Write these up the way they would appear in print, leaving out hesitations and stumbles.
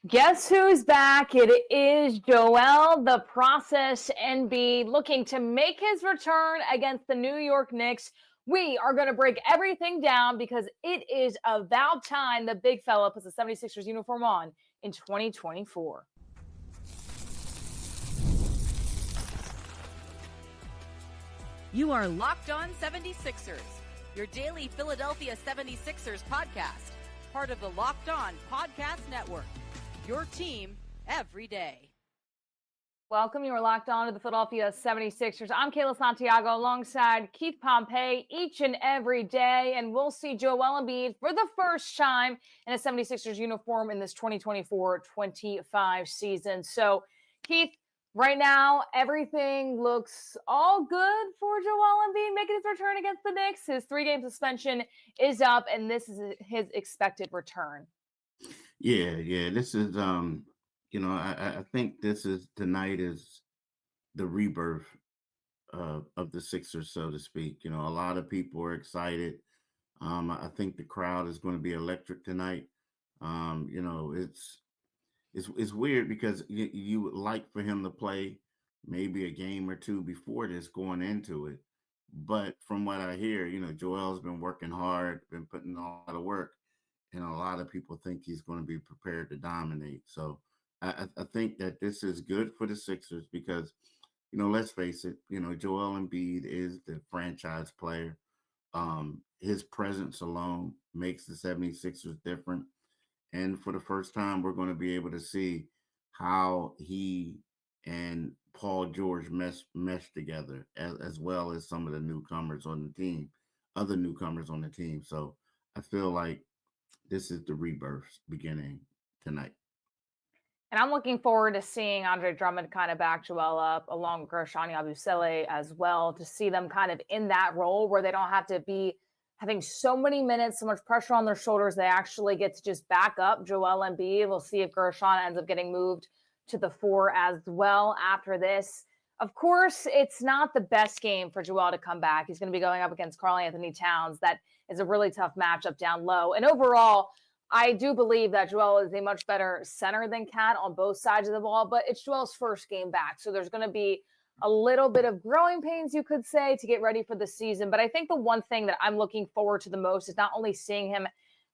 Guess who's back? It is Joel, the Process Embiid, looking to make his return against the New York Knicks. We are going to break everything down because it is about time the big fella puts the 76ers uniform on in 2024. You are Locked On 76ers, your daily Philadelphia 76ers podcast, part of the Locked On Podcast Network. Your team every day. Welcome. You are locked on to the Philadelphia 76ers. I'm Kayla Santiago alongside Keith Pompey each and every day. And we'll see Joel Embiid for the first time in a 76ers uniform in this 2024-25 season. So, Keith, right now, everything looks all good for Joel Embiid making his return against the Knicks. His 3-game suspension is up, and this is his expected return. Yeah. This is I think tonight is the rebirth of the Sixers, so to speak. A lot of people are excited. I think the crowd is going to be electric tonight. It's weird because you would like for him to play maybe a game or two before this going into it. But from what I hear, Joel's been working hard, been putting in a lot of work. And a lot of people think he's going to be prepared to dominate. So I think that this is good for the Sixers because, let's face it, Joel Embiid is the franchise player. His presence alone makes the 76ers different. And for the first time, we're going to be able to see how he and Paul George mesh together, as well as some of the newcomers on the team, other newcomers on the team. So I feel like this is the rebirth beginning tonight. And I'm looking forward to seeing Andre Drummond kind of back Joel up along with Gershon Yabusele as well, to see them kind of in that role where they don't have to be having so many minutes, so much pressure on their shoulders. They actually get to just back up Joel Embiid. We'll see if Gershon ends up getting moved to the 4 as well after this. Of course, it's not the best game for Joel to come back. He's going to be going up against Karl Anthony Towns. That is a really tough matchup down low. And overall, I do believe that Joel is a much better center than Cat on both sides of the ball, but it's Joel's first game back. So there's going to be a little bit of growing pains, you could say, to get ready for the season. But I think the one thing that I'm looking forward to the most is not only seeing him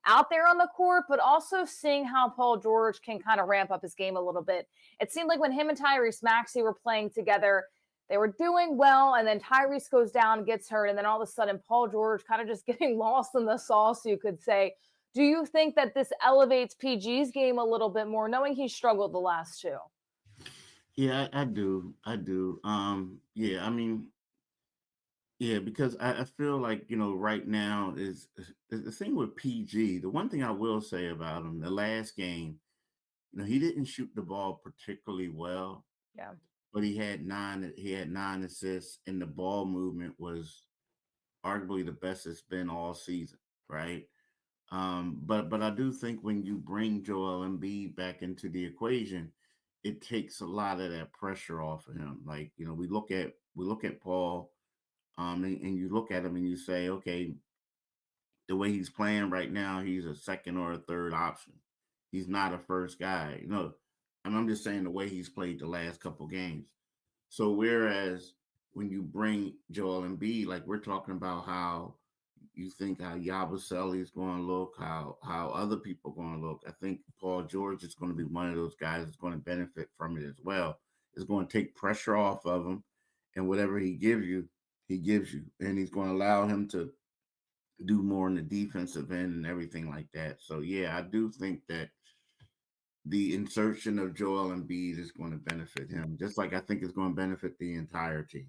out there on the court, but also seeing how Paul George can kind of ramp up his game a little bit. It seemed like when him and Tyrese Maxey were playing together, they were doing well, and then Tyrese goes down, gets hurt, and then all of a sudden Paul George kind of just getting lost in the sauce, you could say. Do you think that this elevates PG's game a little bit more, knowing he struggled the last two? Yeah, I do. Because I feel like, right now is the thing with PG. The one thing I will say about him, the last game, he didn't shoot the ball particularly well. Yeah. But he had nine assists, and the ball movement was arguably the best it's been all season, right? But I do think when you bring Joel Embiid back into the equation, it takes a lot of that pressure off of him. Like, we look at Paul, and you look at him and you say, okay, the way he's playing right now, he's a second or a third option. He's not a first guy, And I'm just saying the way he's played the last couple games. So whereas when you bring Joel Embiid, like we're talking about how you think how Yabusele is going to look, how other people are going to look. I think Paul George is going to be one of those guys that's going to benefit from it as well. It's going to take pressure off of him, and whatever he gives you, and he's going to allow him to do more in the defensive end and everything like that. So yeah, I do think that the insertion of Joel Embiid is going to benefit him, just like I think it's going to benefit the entire team.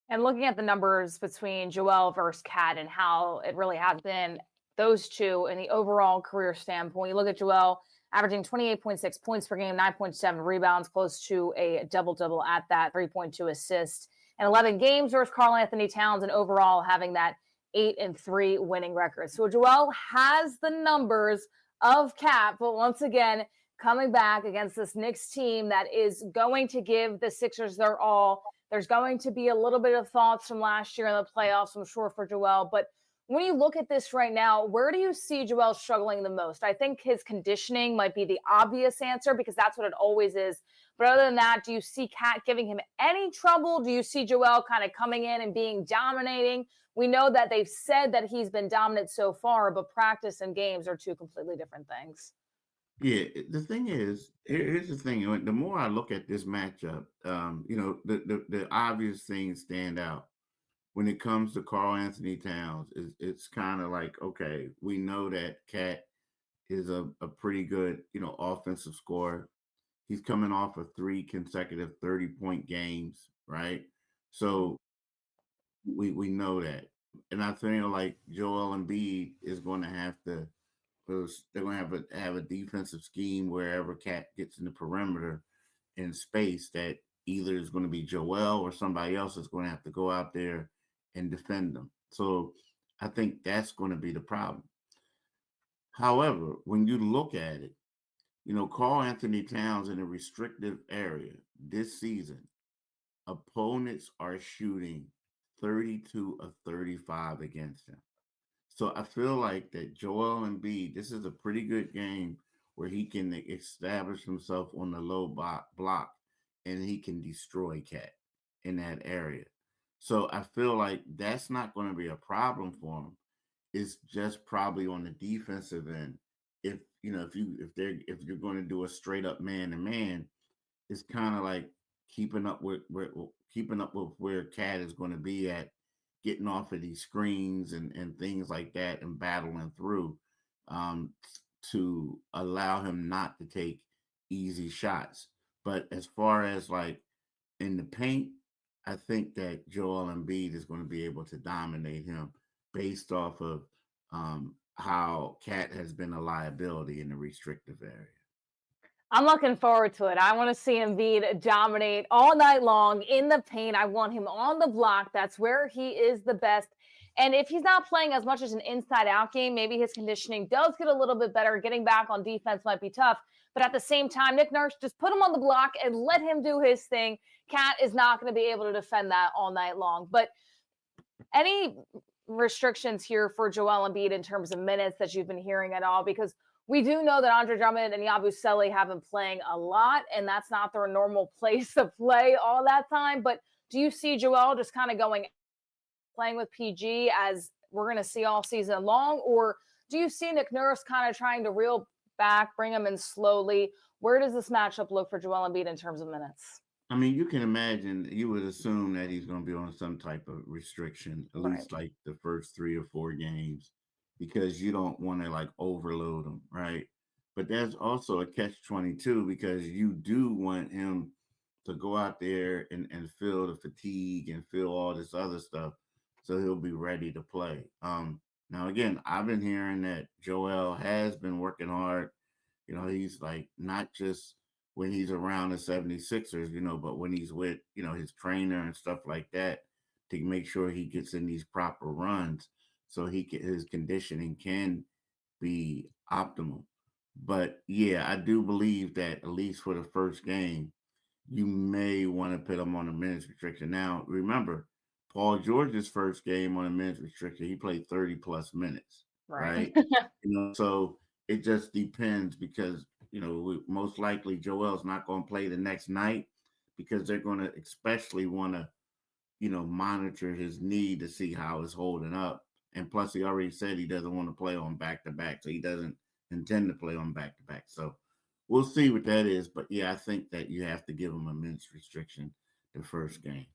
And looking at the numbers between Joel versus Cat and how it really has been those two in the overall career standpoint, you look at Joel averaging 28.6 points per game, 9.7 rebounds, close to a double-double at that, 3.2 assists, and 11 games versus Karl Anthony Towns, and overall having that 8-3 winning record. So Joel has the numbers of Cat, but once again, coming back against this Knicks team that is going to give the Sixers their all. There's going to be a little bit of thoughts from last year in the playoffs, I'm sure, for Joel. But when you look at this right now, where do you see Joel struggling the most? I think his conditioning might be the obvious answer because that's what it always is. But other than that, do you see Kat giving him any trouble? Do you see Joel kind of coming in and being dominating? We know that they've said that he's been dominant so far, but practice and games are two completely different things. Yeah, the thing is, here's the thing. The more I look at this matchup, the obvious things stand out when it comes to Carl Anthony Towns. It's kind of like, okay, we know that Cat is a pretty good, offensive scorer. He's coming off of 3 consecutive 30-point games, right? So we know that. And I think like Joel Embiid is going to have to, because they're going to have a defensive scheme wherever Cat gets in the perimeter in space, that either is going to be Joel or somebody else is going to have to go out there and defend them. So I think that's going to be the problem. However, when you look at it, Carl Anthony Towns in a restrictive area this season, opponents are shooting 32 of 35 against him. So I feel like that Joel Embiid, this is a pretty good game where he can establish himself on the low block and he can destroy Cat in that area. So I feel like that's not going to be a problem for him. It's just probably on the defensive end. If you're going to do a straight up man to man, it's kind of like keeping up with where Cat is going to be at, getting off of these screens and things like that, and battling through, um, to allow him not to take easy shots. But as far as like in the paint, I think that Joel Embiid is going to be able to dominate him based off of how Cat has been a liability in the restrictive area. I'm looking forward to it. I want to see Embiid dominate all night long in the paint. I want him on the block. That's where he is the best. And if he's not playing as much as an inside out game, maybe his conditioning does get a little bit better. Getting back on defense might be tough. But at the same time, Nick Nurse, just put him on the block and let him do his thing. Cat is not going to be able to defend that all night long. But any restrictions here for Joel Embiid in terms of minutes that you've been hearing at all? Because we do know that Andre Drummond and Yabusele have been playing a lot, and that's not their normal place to play all that time. But do you see Joel just kind of playing with PG as we're going to see all season long? Or do you see Nick Nurse kind of trying to reel back, bring him in slowly? Where does this matchup look for Joel Embiid in terms of minutes? I mean, you can imagine, you would assume that he's going to be on some type of restriction, at Right. least like the first 3 or 4 games, because you don't want to like overload him, right? But that's also a catch-22 because you do want him to go out there and feel the fatigue and feel all this other stuff so he'll be ready to play. Now, again, I've been hearing that Joel has been working hard. He's like not just when he's around the 76ers, but when he's with, his trainer and stuff like that, to make sure he gets in these proper runs so his conditioning can be optimal. But yeah, I do believe that at least for the first game, you may want to put him on a minutes restriction. Now, remember, Paul George's first game on a minutes restriction, he played 30 plus minutes, Right. right? So it just depends because, most likely Joel's not going to play the next night because they're going to especially want to, monitor his knee to see how it's holding up. And plus, he already said he doesn't want to play on back to back. So he doesn't intend to play on back to back. So we'll see what that is. But yeah, I think that you have to give him a minutes restriction the first game.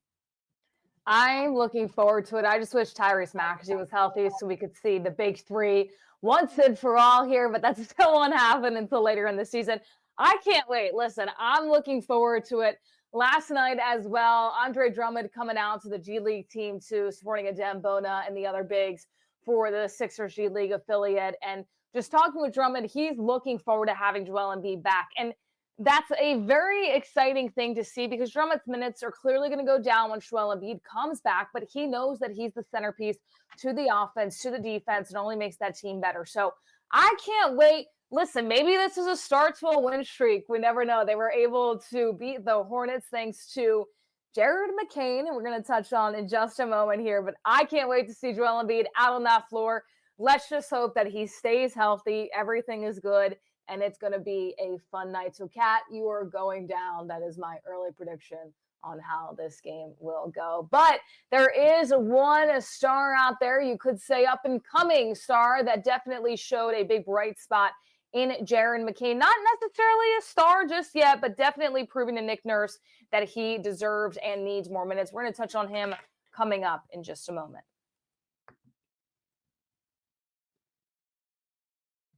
I'm looking forward to it. I just wish Tyrese Maxey was healthy so we could see the big three once and for all here, but that still won't happen until later in the season. I can't wait. Listen, I'm looking forward to it. Last night as well, Andre Drummond coming out to the G League team too, supporting Adem Bona and the other bigs for the Sixers G League affiliate. And just talking with Drummond, he's looking forward to having Joel Embiid back. And that's a very exciting thing to see because Drummond's minutes are clearly going to go down when Joel Embiid comes back, but he knows that he's the centerpiece to the offense, to the defense, and only makes that team better. So I can't wait. Listen, maybe this is a start to a win streak. We never know. They were able to beat the Hornets thanks to Jared McCain, we're going to touch on in just a moment here, but I can't wait to see Joel Embiid out on that floor. Let's just hope that he stays healthy, everything is good, and it's going to be a fun night. So, Kat, you are going down. That is my early prediction on how this game will go. But there is one star out there, you could say up and coming star, that definitely showed a big bright spot in Jared McCain. Not necessarily a star just yet, but definitely proving to Nick Nurse that he deserves and needs more minutes. We're going to touch on him coming up in just a moment.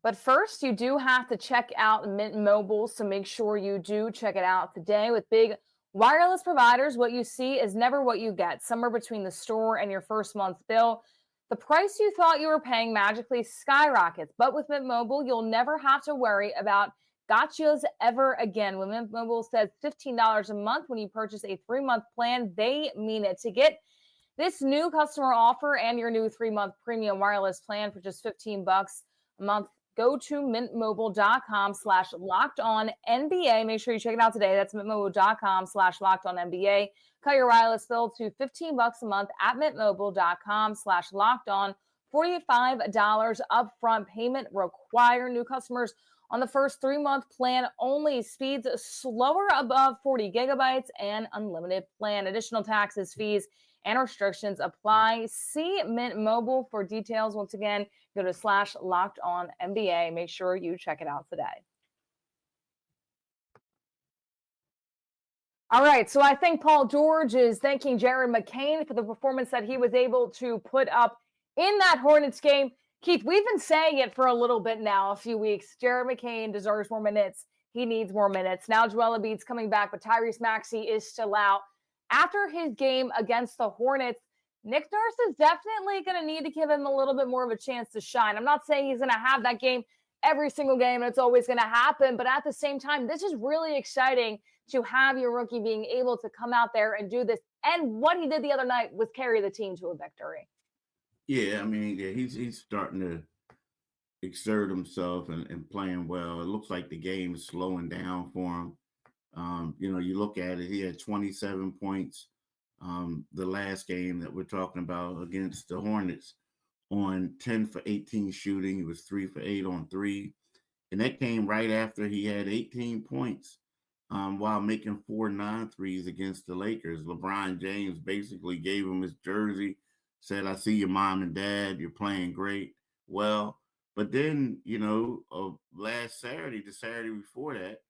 But first, you do have to check out Mint Mobile, so make sure you do check it out today. With big wireless providers, what you see is never what you get. Somewhere between the store and your first month's bill, the price you thought you were paying magically skyrockets. But with Mint Mobile, you'll never have to worry about gotchas ever again. When Mint Mobile says $15 a month when you purchase a 3-month plan, they mean it. To get this new customer offer and your new 3-month premium wireless plan for just $15 a month, go to mintmobile.com/lockedonnba. Make sure you check it out today. That's mintmobile.com/lockedonnba. Cut your wireless bill to $15 a month at mintmobile.com/lockedon. $45 upfront payment required. New customers on the first 3-month plan only. Speeds slower above 40 gigabytes and unlimited plan. Additional taxes, fees, and restrictions apply. See Mint Mobile for details. Once again, go to /LockedOnNBA. Make sure you check it out today. All right, so I think Paul George is thanking Jared McCain for the performance that he was able to put up in that Hornets game. Keith, we've been saying it for a little bit now, a few weeks. Jared McCain deserves more minutes. He needs more minutes. Now Joel Embiid's coming back, but Tyrese Maxey is still out. After his game against the Hornets, Nick Nurse is definitely going to need to give him a little bit more of a chance to shine. I'm not saying he's going to have that game every single game and it's always going to happen, but at the same time, this is really exciting to have your rookie being able to come out there and do this. And what he did the other night was carry the team to a victory. Yeah, I mean, yeah, he's starting to exert himself and playing well. It looks like the game is slowing down for him. You look at it, he had 27 points the last game that we're talking about against the Hornets on 10 for 18 shooting. He was 3 for 8 on 3. And that came right after he had 18 points while making 4 9-3s against the Lakers. LeBron James basically gave him his jersey, said, "I see your mom and dad, you're playing great." Well, but then, last Saturday, the Saturday before that,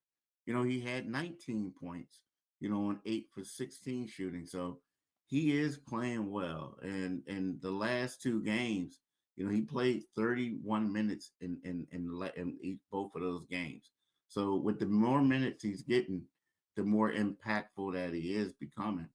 he had 19 points, on 8 for 16 shooting. So he is playing well. And the last 2 games, he played 31 minutes in both of those games. So with the more minutes he's getting, the more impactful that he is becoming.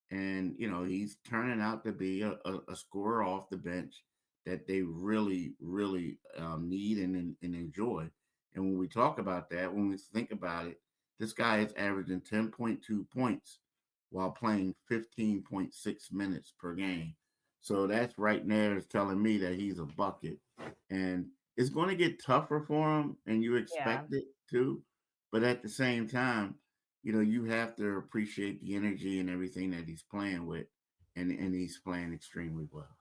And, he's turning out to be a scorer off the bench that they really, really need and enjoy. And when we talk about that, when we think about it, this guy is averaging 10.2 points while playing 15.6 minutes per game. So that's right there is telling me that he's a bucket. And it's going to get tougher for him, and you expect it to. But at the same time, you have to appreciate the energy and everything that he's playing with, and he's playing extremely well.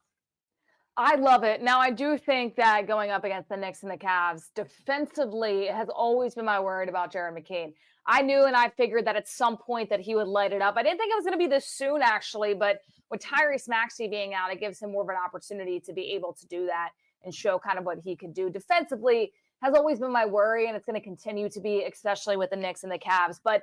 I love it. Now, I do think that going up against the Knicks and the Cavs defensively has always been my word about Jared McCain. I knew and I figured that at some point that he would light it up. I didn't think it was going to be this soon, actually, but with Tyrese Maxey being out, it gives him more of an opportunity to be able to do that and show kind of what he could do. Defensively has always been my worry, and it's going to continue to be, especially with the Knicks and the Cavs. But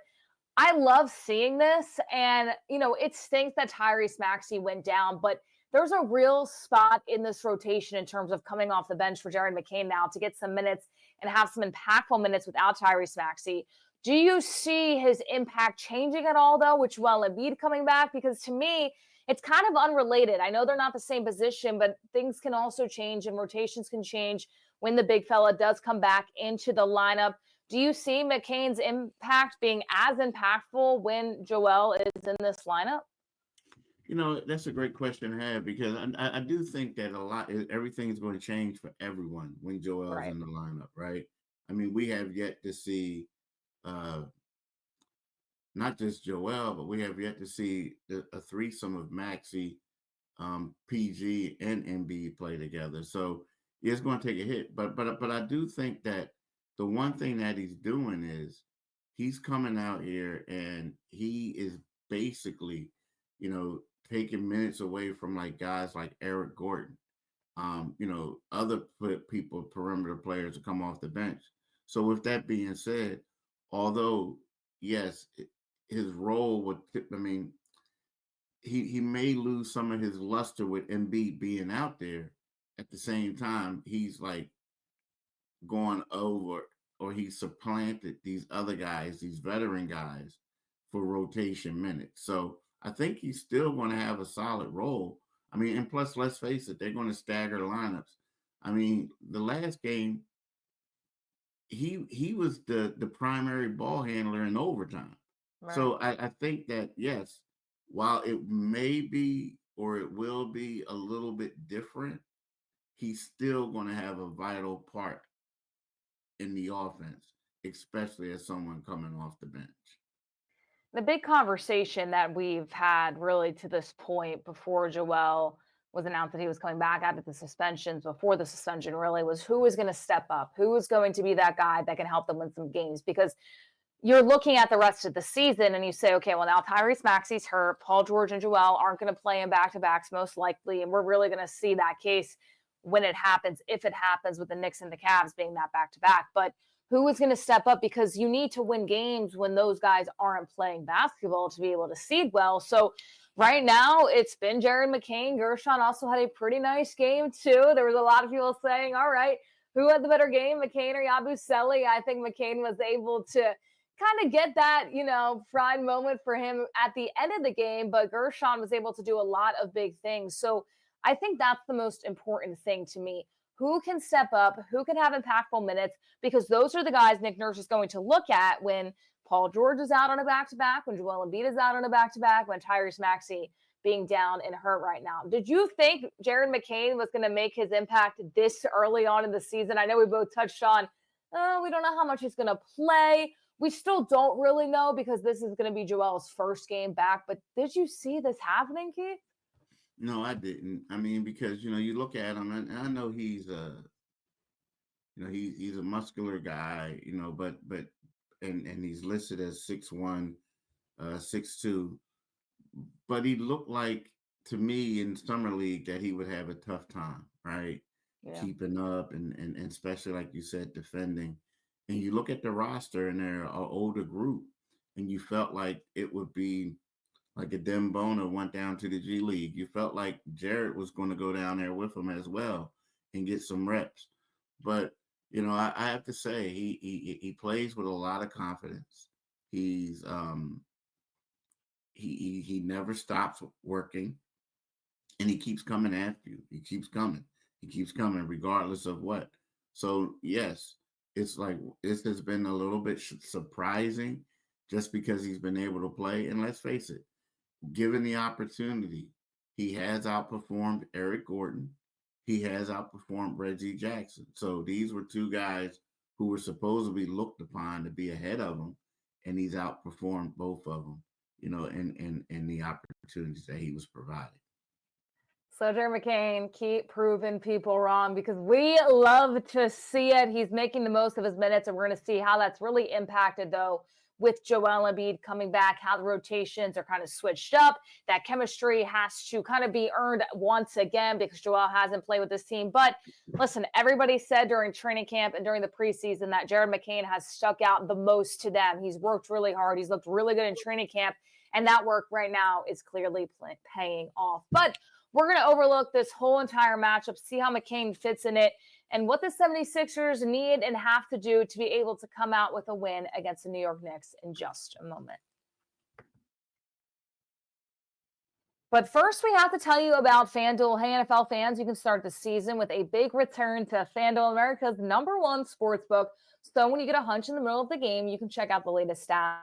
I love seeing this, and, it stinks that Tyrese Maxey went down, but there's a real spot in this rotation in terms of coming off the bench for Jared McCain now to get some minutes and have some impactful minutes without Tyrese Maxey. Do you see his impact changing at all, though, with Joel Embiid coming back? Because to me, it's kind of unrelated. I know they're not the same position, but things can also change and rotations can change when the big fella does come back into the lineup. Do you see McCain's impact being as impactful when Joel is in this lineup? That's a great question to have, because I do think that everything is going to change for everyone when Joel's in the lineup, right? I mean, we have yet to see not just Joel, but we have yet to see a threesome of Maxey, PG, and Embiid play together. So it's going to take a hit. But I do think that the one thing that he's doing is he's coming out here and he is basically, taking minutes away from like guys like Eric Gordon, other people, perimeter players to come off the bench. So with that being said, although yes, his role would, I mean, he may lose some of his luster with Embiid being out there. At the same time, he's like gone over or he supplanted these other guys, these veteran guys, for rotation minutes. So I think he's still going to have a solid role. I mean, and plus, let's face it, they're going to stagger lineups. I mean, the last game, he was the primary ball handler in overtime. Right. So I think that yes, while it may be or it will be a little bit different, he's still going to have a vital part in the offense, especially as someone coming off the bench. The big conversation that we've had really to this point before Joel was announced that he was coming back after the suspensions, before the suspension really, was who is going to step up, who is going to be that guy that can help them win some games. Because you're looking at the rest of the season and you say, okay, well, now Tyrese Maxey's hurt. Paul George and Joel aren't going to play in back-to-backs most likely. And we're really going to see that case when it happens, if it happens, with the Knicks and the Cavs being that back-to-back. But who is going to step up? Because you need to win games when those guys aren't playing basketball to be able to seed well. So right now it's been Jared McCain. Gershon also had a pretty nice game too. There was a lot of people saying, all right, who had the better game, McCain or Yabusele? I think McCain was able to kind of get that, pride moment for him at the end of the game, but Gershon was able to do a lot of big things. So I think that's the most important thing to me. Who can step up? Who can have impactful minutes? Because those are the guys Nick Nurse is going to look at when Paul George is out on a back-to-back, when Joel Embiid is out on a back-to-back, when Tyrese Maxey being down and hurt right now. Did you think Jared McCain was going to make his impact this early on in the season? I know we both touched on, we don't know how much he's going to play. We still don't really know because this is going to be Joel's first game back. But did you see this happening, Keith? No, I didn't. I mean, because you look at him, and I know he's he's a muscular guy, but and he's listed as 6'1", 6'2", but he looked like to me in summer league that he would have a tough time, right? Yeah. Keeping up and especially like you said, defending. And you look at the roster and they're an older group, and you felt like it would be like a Dembona went down to the G League. You felt like Jared was going to go down there with him as well and get some reps. But I have to say he plays with a lot of confidence. He's he never stops working, and he keeps coming after you. He keeps coming. He keeps coming regardless of what. So yes, it's like this has been a little bit surprising just because he's been able to play. And let's face it, given the opportunity, he has outperformed Eric Gordon. He has outperformed Reggie Jackson. So these were two guys who were supposedly looked upon to be ahead of him, and he's outperformed both of them, in the opportunities that he was provided. So Jared McCain, keep proving people wrong because we love to see it. He's making the most of his minutes, and we're going to see how that's really impacted, though, with Joel Embiid coming back, how the rotations are kind of switched up. That chemistry has to kind of be earned once again because Joel hasn't played with this team. But listen, everybody said during training camp and during the preseason that Jared McCain has stuck out the most to them. He's worked really hard. He's looked really good in training camp, and that work right now is clearly paying off. But we're going to overlook this whole entire matchup, see how McCain fits in it, and what the 76ers need and have to do to be able to come out with a win against the New York Knicks in just a moment. But first, we have to tell you about FanDuel. Hey, NFL fans, you can start the season with a big return to FanDuel, America's #1 sportsbook. So when you get a hunch in the middle of the game, you can check out the latest stats,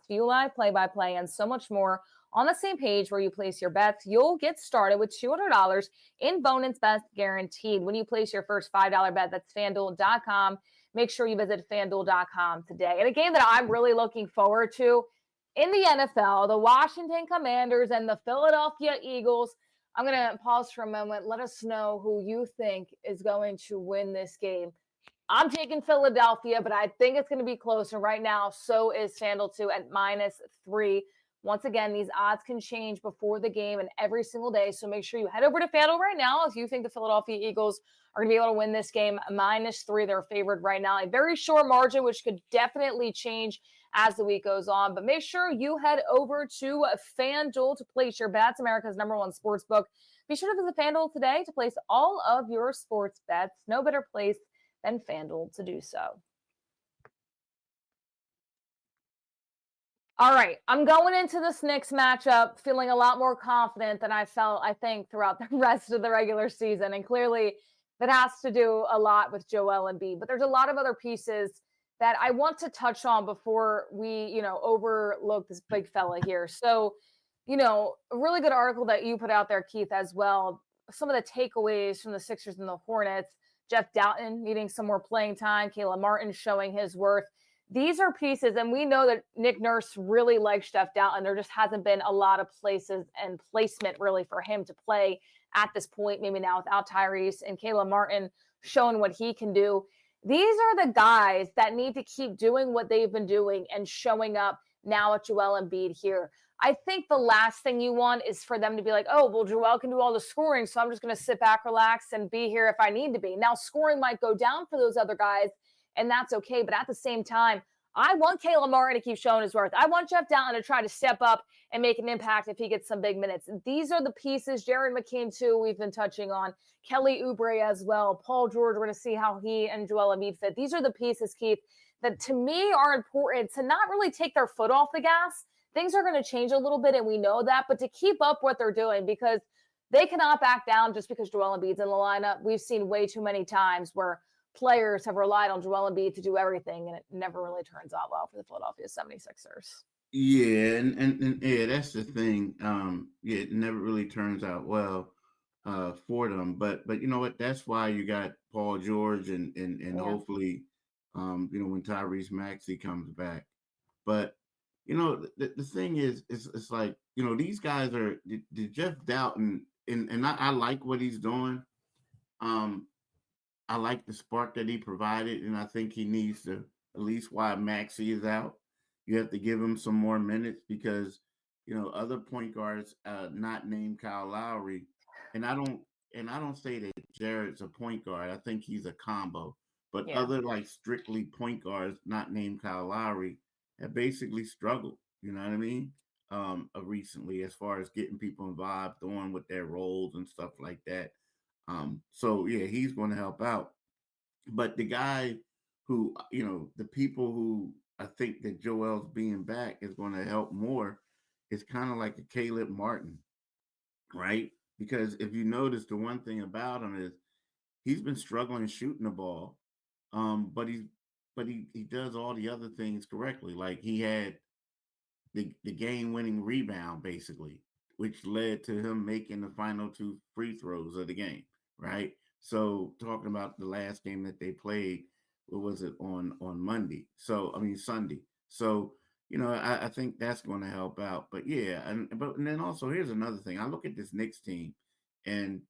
view live play-by-play, and so much more on the same page where you place your bets. You'll get started with $200 in bonus bets guaranteed when you place your first $5 bet. That's FanDuel.com. Make sure you visit FanDuel.com today. And a game that I'm really looking forward to, in the NFL, the Washington Commanders and the Philadelphia Eagles. I'm going to pause for a moment. Let us know who you think is going to win this game. I'm taking Philadelphia, but I think it's going to be closer right now. So is FanDuel 2 at -3. Once again, these odds can change before the game and every single day. So make sure you head over to FanDuel right now if you think the Philadelphia Eagles are going to be able to win this game. -3, they're favored right now. A very short margin, which could definitely change as the week goes on. But make sure you head over to FanDuel to place your bets, America's #1 sports book. Be sure to visit FanDuel today to place all of your sports bets. No better place than FanDuel to do so. All right, I'm going into this Knicks matchup feeling a lot more confident than I felt, I think, throughout the rest of the regular season. And clearly, that has to do a lot with Joel Embiid. But there's a lot of other pieces that I want to touch on before we, overlook this big fella here. So, a really good article that you put out there, Keith, as well. Some of the takeaways from the Sixers and the Hornets. Jeff Doughton needing some more playing time. Caleb Martin showing his worth. These are pieces, and we know that Nick Nurse really likes Jeff Doughton. There just hasn't been a lot of places and placement really for him to play at this point, maybe now without Tyrese and Caleb Martin showing what he can do. These are the guys that need to keep doing what they've been doing and showing up now at Joel Embiid here. I think the last thing you want is for them to be like, oh, well, Joel can do all the scoring, so I'm just going to sit back, relax, and be here if I need to be. Now, scoring might go down for those other guys, and that's okay. But at the same time, I want Caleb Martin to keep showing his worth. I want Jeff Doughton to try to step up and make an impact if he gets some big minutes. These are the pieces. Jared McCain, too, we've been touching on. Kelly Oubre as well. Paul George, we're going to see how he and Joel Embiid fit. These are the pieces, Keith, that to me are important to not really take their foot off the gas. Things are going to change a little bit, and we know that, but to keep up what they're doing because they cannot back down just because Joel Embiid's in the lineup. We've seen way too many times where players have relied on Joel Embiid to do everything, and it never really turns out well for the Philadelphia 76ers. Yeah, and yeah, that's the thing. Yeah, it never really turns out well for them. But you know what? That's why you got Paul George and Yeah. hopefully when Tyrese Maxey comes back. But the thing is it's like, these guys are the Jeff Doughton and I like what he's doing. Um I like the spark that he provided, and I think he needs to, at least while Maxey is out, you have to give him some more minutes because other point guards, not named Kyle Lowry, and I don't say that Jared's a point guard. I think he's a combo, but Yeah. other like strictly point guards, not named Kyle Lowry, have basically struggled. You know what I mean? Recently, as far as getting people involved, doing with their roles and stuff like that. So yeah, he's going to help out. But the guy who, the people who I think that Joel's being back is going to help more is kind of like a Caleb Martin, right? Because if you notice, the one thing about him is he's been struggling shooting the ball, but he does all the other things correctly. Like he had the game winning rebound basically, which led to him making the final two free throws of the game, right? So talking about the last game that they played, what was it on Monday? So I mean Sunday. So I think that's going to help out. But yeah, and then also here's another thing. I look at this Knicks team, and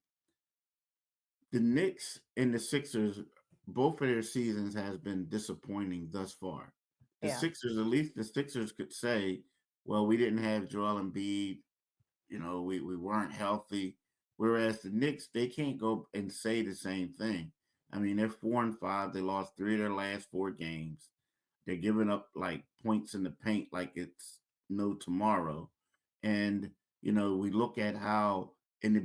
the Knicks and the Sixers, both of their seasons has been disappointing thus far. The Yeah. Sixers, at least the Sixers could say, well, we didn't have Joel Embiid, we weren't healthy. Whereas the Knicks, they can't go and say the same thing. I mean, they're 4-5. They lost 3 of their last 4 games. They're giving up like points in the paint like it's no tomorrow. And, we look at how in the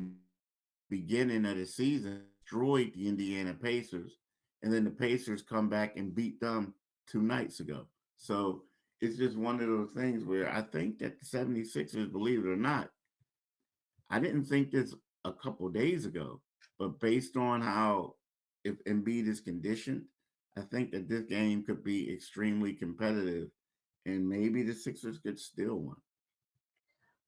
beginning of the season destroyed the Indiana Pacers, and then the Pacers come back and beat them 2 nights ago. So it's just one of those things where I think that the 76ers, believe it or not, I didn't think this a couple days ago, but based on how if Embiid is conditioned, I think that this game could be extremely competitive, and maybe the Sixers could steal one.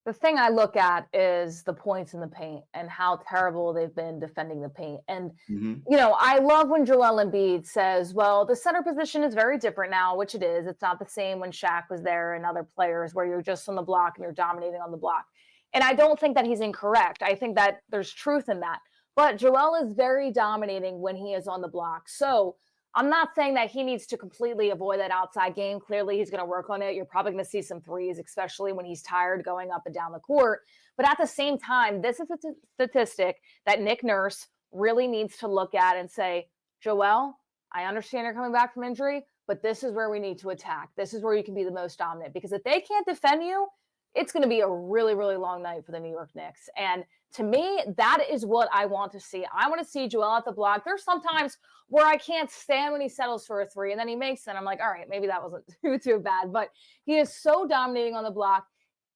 The thing I look at is the points in the paint and how terrible they've been defending the paint. And, Hmm. I love when Joel Embiid says, well, the center position is very different now, which it is. It's not the same when Shaq was there and other players where you're just on the block and you're dominating on the block. And I don't think that he's incorrect. I think that there's truth in that. But Joel is very dominating when he is on the block. So I'm not saying that he needs to completely avoid that outside game. Clearly, he's going to work on it. You're probably going to see some threes, especially when he's tired going up and down the court. But at the same time, this is a statistic that Nick Nurse really needs to look at and say, Joel, I understand you're coming back from injury, but this is where we need to attack. This is where you can be the most dominant. Because if they can't defend you, it's going to be a really, really long night for the New York Knicks. And to me, that is what I want to see. I want to see Joel at the block. There's sometimes where I can't stand when he settles for a three and then he makes it. I'm like, all right, maybe that wasn't too bad. But he is so dominating on the block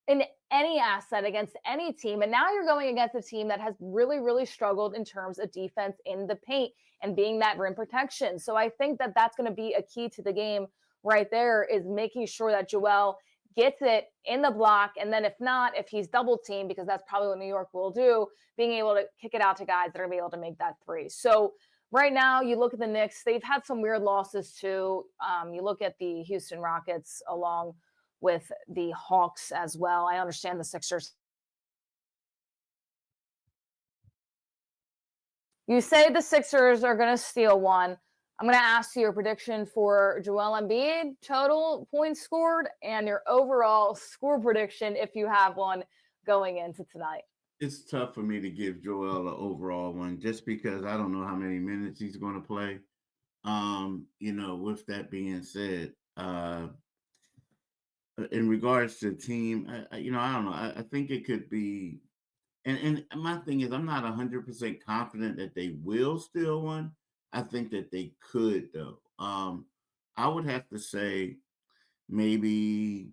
in any asset against any team. And now you're going against a team that has really, really struggled in terms of defense in the paint and being that rim protection. So I think that that's going to be a key to the game right there, is making sure that Joel gets it in the block. And then if not, if he's double teamed, because that's probably what New York will do, being able to kick it out to guys that are able to make that three. So right now, you look at the Knicks, they've had some weird losses too. You look at the Houston Rockets along with the Hawks as well. I understand the Sixers. You say the Sixers are going to steal one. I'm going to ask you your prediction for Joel Embiid, total points scored, and your overall score prediction, if you have one, going into tonight. It's tough for me to give Joel an overall one just because I don't know how many minutes he's going to play. With that being said, in regards to the team, I don't know. I think it could be, and my thing is, I'm not 100% confident that they will steal one. I think that they could, though. I would have to say maybe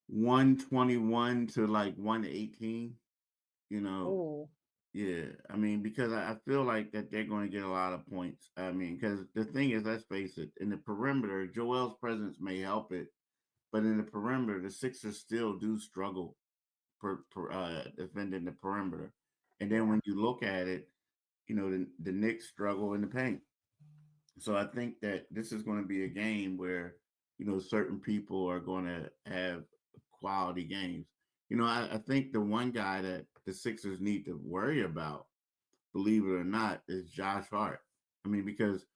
121 to like 118. You know, Ooh. yeah. I mean, because I feel like that they're going to get a lot of points. I mean, because the thing is, let's face it, in the perimeter, Joel's presence may help it, but in the perimeter, the Sixers still do struggle defending the perimeter. And then Yeah. when you look at it, the Knicks struggle in the paint. So I think that this is going to be a game where, certain people are going to have quality games. I think the one guy that the Sixers need to worry about, believe it or not, is Josh Hart. I mean, because,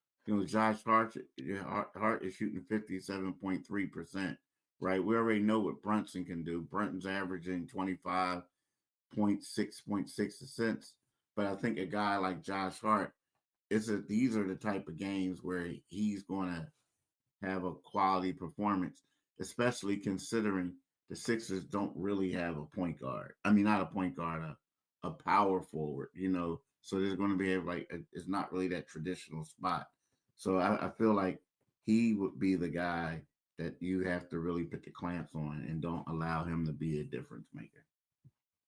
Josh Hart is shooting 57.3%, right? We already know what Brunson can do. Brunson's averaging 25.6 But I think a guy like Josh Hart, these are the type of games where he's going to have a quality performance, especially considering the Sixers don't really have a point guard. I mean, not a point guard, a power forward, So there's going to be it's not really that traditional spot. So I feel like he would be the guy that you have to really put the clamps on and don't allow him to be a difference maker.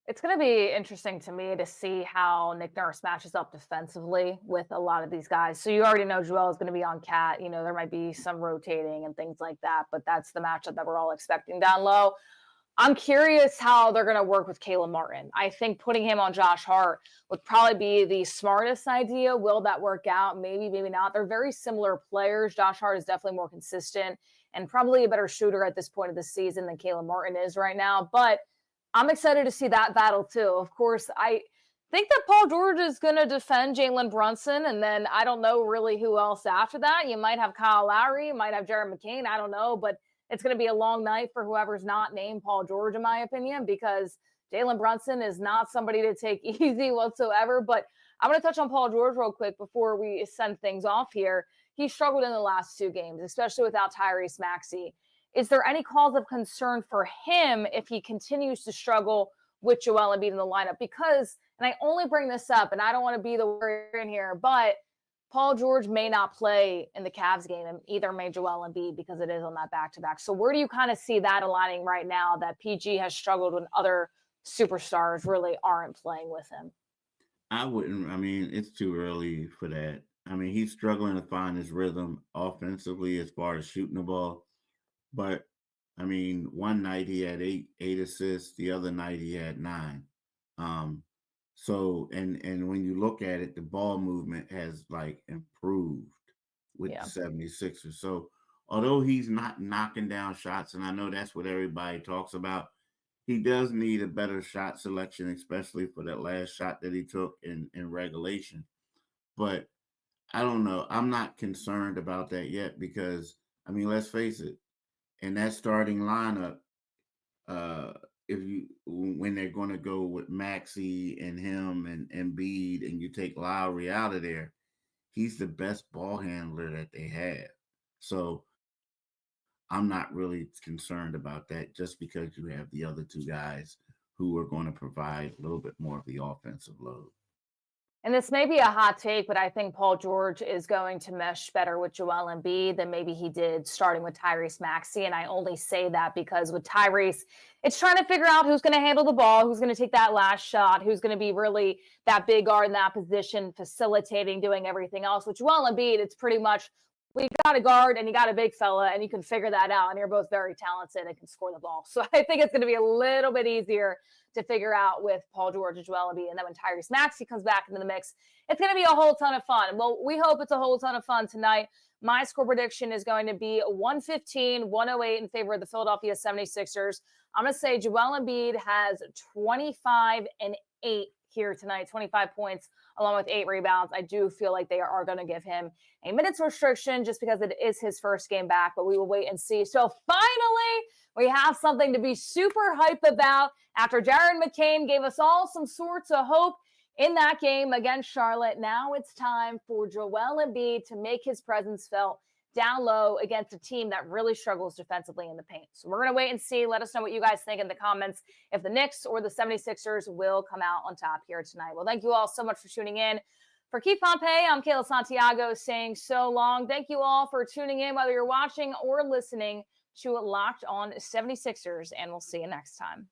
It's going to be interesting to me to see how Nick Nurse matches up defensively with a lot of these guys. So you already know Joel is going to be on Cat. There might be some rotating and things like that, but that's the matchup that we're all expecting down low. I'm curious how they're going to work with Caleb Martin. I think putting him on Josh Hart would probably be the smartest idea. Will that work out? Maybe, maybe not. They're very similar players. Josh Hart is definitely more consistent and probably a better shooter at this point of the season than Caleb Martin is right now. But I'm excited to see that battle too. Of course, I think that Paul George is going to defend Jalen Brunson, and then I don't know really who else after that. You might have Kyle Lowry, you might have Jared McCain. I don't know, but it's going to be a long night for whoever's not named Paul George, in my opinion, because Jalen Brunson is not somebody to take easy whatsoever. But I'm going to touch on Paul George real quick before we send things off here. He struggled in the last two games, especially without Tyrese Maxey. Is there any cause of concern for him if he continues to struggle with Joel Embiid in the lineup? Because, and I only bring this up, and I don't want to be the worrier in here, but Paul George may not play in the Cavs game, and either may Joel Embiid, because it is on that back-to-back. So where do you kind of see that aligning right now, that PG has struggled when other superstars really aren't playing with him? I mean, it's too early for that. I mean, he's struggling to find his rhythm offensively as far as shooting the ball. But I mean, one night he had eight assists, the other night he had 9. Um, so and when you look at it, the ball movement has like improved with the Yeah. 76ers. So although he's not knocking down shots, and I know that's what everybody talks about, he does need a better shot selection, especially for that last shot that he took in regulation. But I don't know. I'm not concerned about that yet because I mean, let's face it, in that starting lineup, uh, if you when they're going to go with Maxey and him and Embiid, and you take Lowry out of there, he's the best ball handler that they have. So I'm not really concerned about that just because you have the other two guys who are going to provide a little bit more of the offensive load. And this may be a hot take, but I think Paul George is going to mesh better with Joel Embiid than maybe he did starting with Tyrese Maxey. And I only say that because with Tyrese, it's trying to figure out who's going to handle the ball, who's going to take that last shot, who's going to be really that big guard in that position, facilitating, doing everything else. With Joel Embiid, it's pretty much, well, you got a guard and you got a big fella, and you can figure that out. And you're both very talented and can score the ball. So I think it's going to be a little bit easier to figure out with Paul George and Joel Embiid. And then when Tyrese Maxey comes back into the mix, it's going to be a whole ton of fun. Well, we hope it's a whole ton of fun tonight. My score prediction is going to be 115-108 in favor of the Philadelphia 76ers. I'm going to say Joel Embiid has 25 and 8 here tonight, 25 points along with 8 rebounds. I do feel like they are going to give him a minutes restriction just because it is his first game back, but we will wait and see. So finally, we have something to be super hype about after Jared McCain gave us all some sorts of hope in that game against Charlotte. Now it's time for Joel Embiid to make his presence felt down low against a team that really struggles defensively in the paint. So we're going to wait and see. Let us know what you guys think in the comments if the Knicks or the 76ers will come out on top here tonight. Well, thank you all so much for tuning in. For Keith Pompey, I'm Kayla Santiago saying so long. Thank you all for tuning in, whether you're watching or listening to Locked On 76ers, and we'll see you next time.